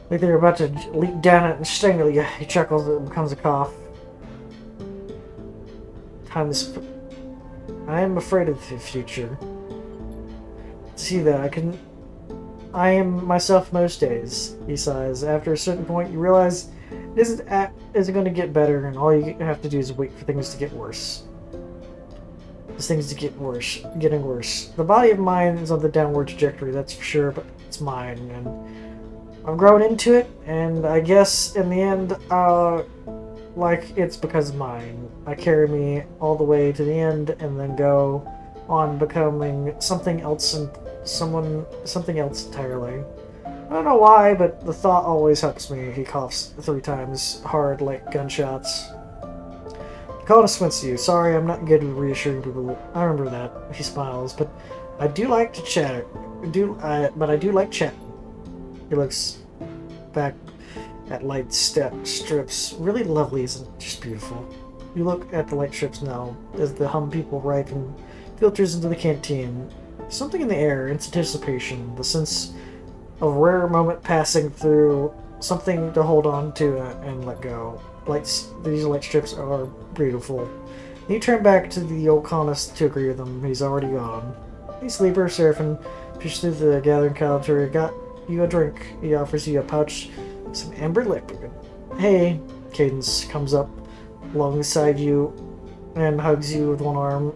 like they're about to leap down it and strangle you. He chuckles. It becomes a cough. I am afraid of the future. See that I am myself most days. He sighs. After a certain point, you realize it isn't going to get better, and all you have to do is wait for things to get worse. Getting worse. The body of mine is on the downward trajectory, that's for sure, but it's mine, and I'm growing into it, and I guess in the end, like it's because of mine. I carry me all the way to the end, and then go on becoming something else something else entirely. I don't know why, but the thought always helps me. He coughs 3 times, hard like gunshots. The colonist squints to you. Sorry, I'm not good with reassuring people. I remember that. He smiles, but I do like to chat. But I do like chatting. He looks back at light strips. Really lovely, isn't it? Just beautiful. You look at the light strips now as the hum people arrive and filters into the canteen. Something in the air, anticipation, the sense of a rare moment passing through, something to hold on to and let go. These light strips are beautiful. You turn back to the old colonist to agree with him. He's already gone. Hey, sleeper, Seraphin pushes through the gathering crowd. Got you a drink. He offers you a pouch, some amber liquid. Hey, Cadence comes up alongside you and hugs you with one arm.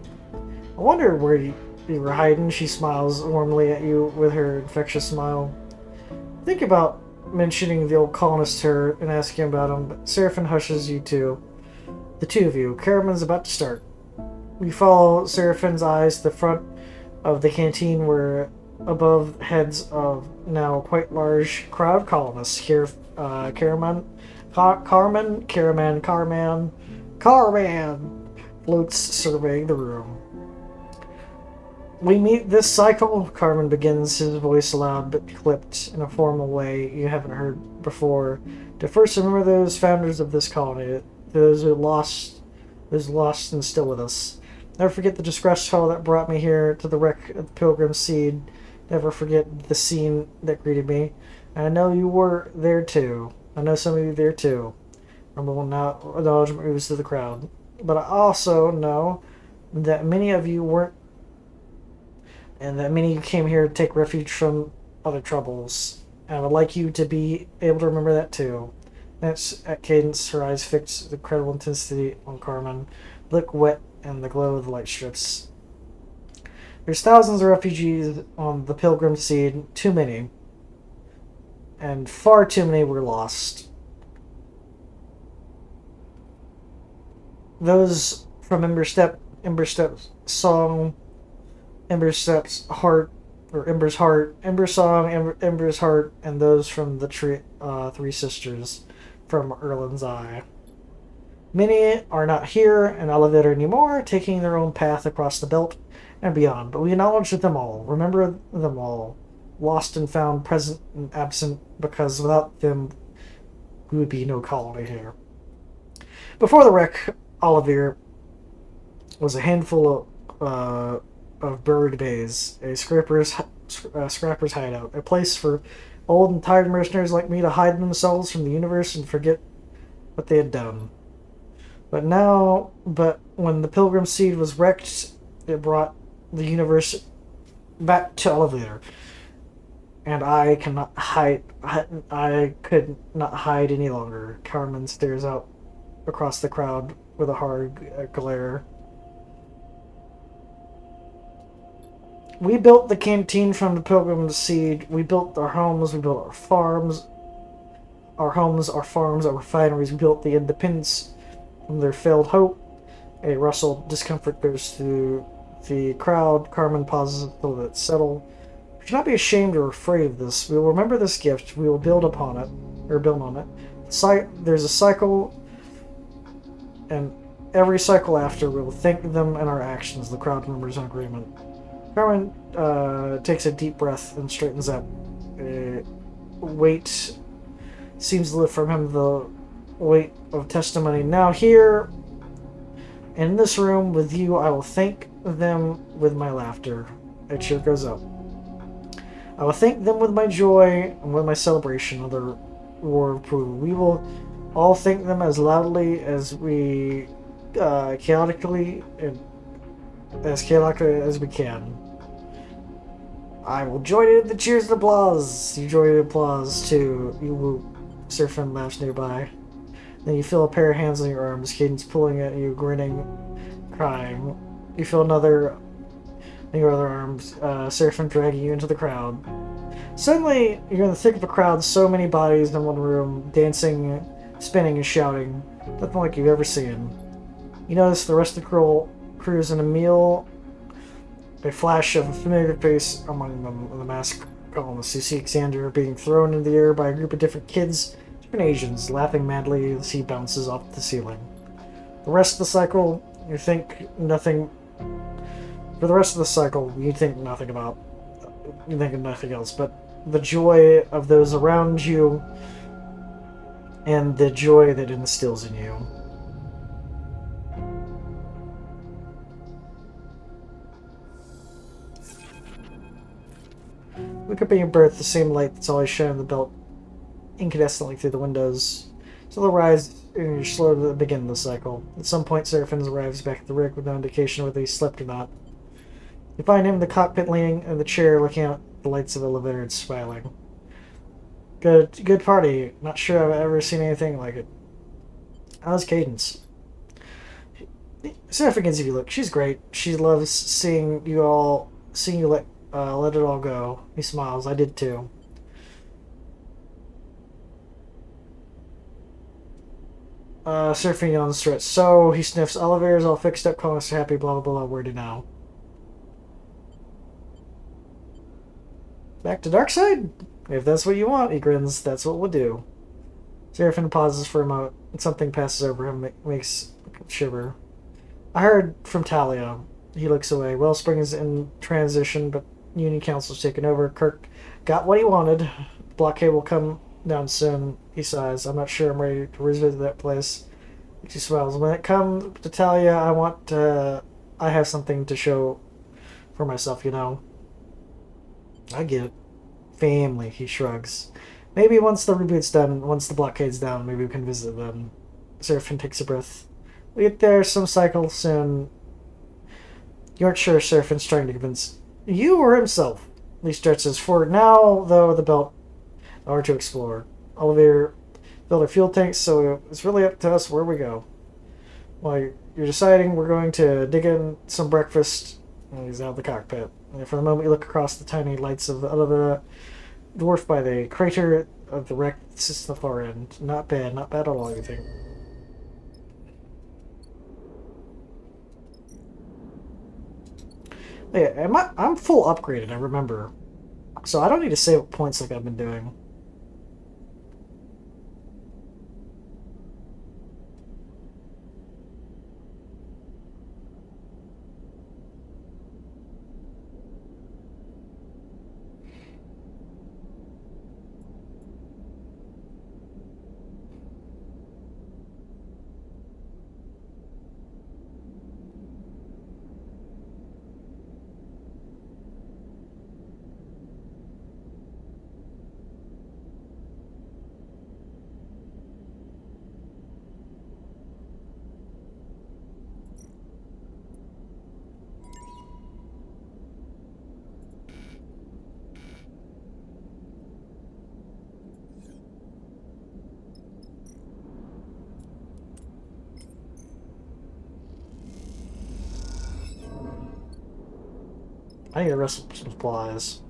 I wonder where you were hiding. She smiles warmly at you with her infectious smile. Think about mentioning the old colonist to her and asking about him, but Seraphin hushes you two. The two of you. Caravan's about to start. You follow Seraphin's eyes to the front of the canteen where above heads of now quite large crowd colonists. Here, Carman floats surveying the room. We meet this cycle, Carmen begins, his voice loud but clipped in a formal way you haven't heard before. To first remember those founders of this colony, those lost and still with us. Never forget the distress call that brought me here to the wreck of the Pilgrim Seed. never forget the scene that greeted me. And I know you were there too. I know some of you there too. Rumble will now acknowledgement moves to the crowd. But I also know that many of you weren't, and that many of you came here to take refuge from other troubles. And I would like you to be able to remember that too. That's at cadence, her eyes fixed, the incredible intensity on Carmen, look wet in the glow of the light strips. There's thousands of refugees on the Pilgrim Seed, too many. And far too many were lost. Those from Emberstep's song, Emberstep's heart, or Ember's heart, Ember's song, Ember's heart, and those from the Three Sisters from Erlin's Eye. Many are not here in Elevator anymore, taking their own path across the belt and beyond, but we acknowledge them all, remember them all, lost and found, present and absent, because without them, we would be no colony here. Before the wreck, Olivier was a handful of buried bays, a scrapper's hideout, a place for old and tired mercenaries like me to hide themselves from the universe and forget what they had done. But when the Pilgrim Seed was wrecked, it brought the universe back to Elevator. And I cannot hide. I could not hide any longer. Carmen stares out across the crowd with a hard glare. We built the canteen from the Pilgrim Seed. We built our homes. We built our farms. Our homes, our farms, our refineries. We built the independence from their failed hope. A rustle discomfort goes through the crowd. Carmen pauses to let it settle. We should not be ashamed or afraid of this. We will remember this gift. We will build upon it, or build on it. There's a cycle, and every cycle after, we will thank them and our actions. The crowd members in agreement. Carmen takes a deep breath and straightens up. Weight seems to lift from him, the weight of testimony. Now here, in this room with you, I will thank them with my laughter. A cheer goes up. I will thank them with my joy and with my celebration of the war of approval. We will all thank them as loudly as we chaotically as we can. I will join in the cheers and applause. You join in applause too. You whoop. Surfing laughs nearby. Then you feel a pair of hands on your arms, Cadence pulling at you, grinning, crying. You feel another on your other arms, Surfing dragging you into the crowd. Suddenly, you're in the thick of a crowd, so many bodies in one room, dancing, spinning, and shouting. Nothing like you've ever seen. You notice the rest of the crew's in a meal. A flash of a familiar face among them, the masked colonists. You see Xander being thrown into the air by a group of different kids, different Asians, laughing madly as he bounces off the ceiling. The rest of the cycle, you think nothing. For the rest of the cycle, you think nothing about. You think of nothing else but the joy of those around you and the joy that it instills in you. Wake up in your berth, the same light that's always shining the belt incandescently through the windows. So they'll rise and you're slow to begin the cycle. At some point, Seraphins arrives back at the rig with no indication whether he slept or not. You find him in the cockpit leaning in the chair looking out at the lights of the elevator and smiling. Good party. Not sure I've ever seen anything like it. How's Cadence? Seraphim gives you a look. She's great. She loves seeing you let it all go. He smiles. I did too. Surfing on the stretch. So, he sniffs. Elevator's all fixed up, calling us happy, blah, blah, blah. Where to now? Back to Darkside? If that's what you want, he grins. That's what we'll do. Seraphim pauses for a moment, and something passes over him, makes him shiver. I heard from Talia. He looks away. Wellspring is in transition, but Union Council's taken over. Kirk got what he wanted. The blockade will come down soon. He sighs. I'm not sure I'm ready to revisit that place. She smiles. When it comes to Talia, I have something to show for myself, you know. I get it. Family, he shrugs. Maybe once the reboot's done, once the blockade's down, maybe we can visit them. Seraphin takes a breath. We get there some cycle soon. You aren't sure Seraphin's trying to convince you or himself. Lee stretches. For now, though, the belt are to explore. Elevator build our fuel tanks, so it's really up to us where we go. While you're deciding, we're going to dig in some breakfast. He's out of the cockpit. And for the moment, you look across the tiny lights of the dwarfed by the crater of the wreck that sits at the far end. Not bad at all, you think. Yeah, I'm full upgraded, I remember. So I don't need to save points like I've been doing. I need to rest some supplies.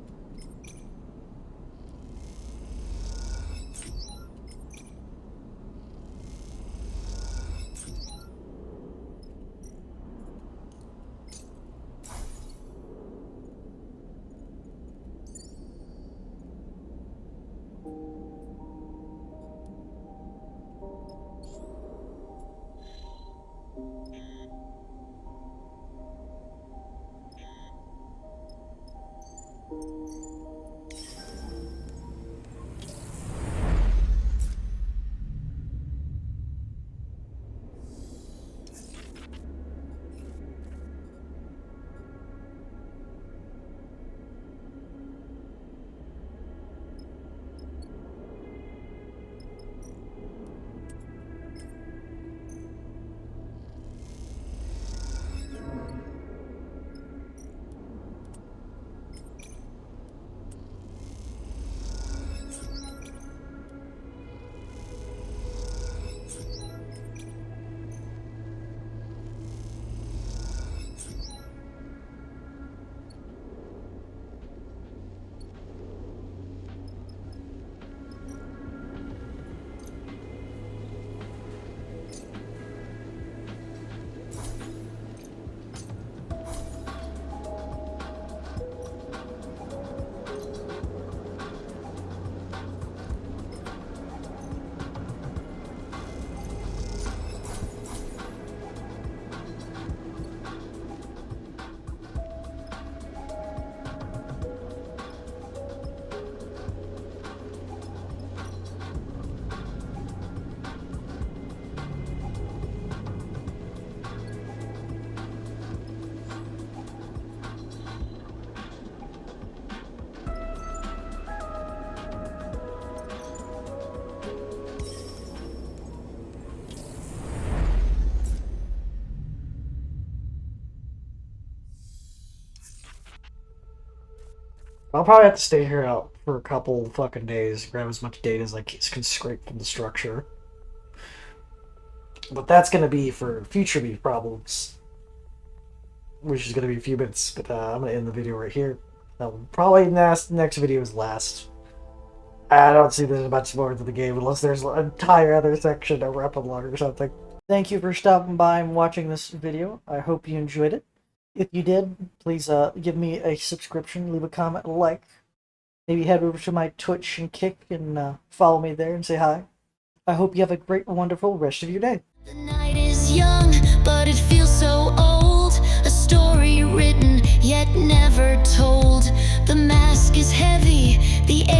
I'll probably have to stay here out for a couple fucking days, grab as much data as I can scrape from the structure. But that's going to be for future beef problems, which is going to be a few minutes. But I'm going to end the video right here. That will probably next video is last. I don't see there's much more to the game unless there's an entire other section of epilogue or something. Thank you for stopping by and watching this video. I hope you enjoyed it. If you did, please give me a subscription, leave a comment, a like. Maybe head over to my Twitch and Kick and follow me there and say hi. I hope you have a great, wonderful rest of your day. The night is young, but it feels so old. A story written, yet never told. The mask is heavy, the air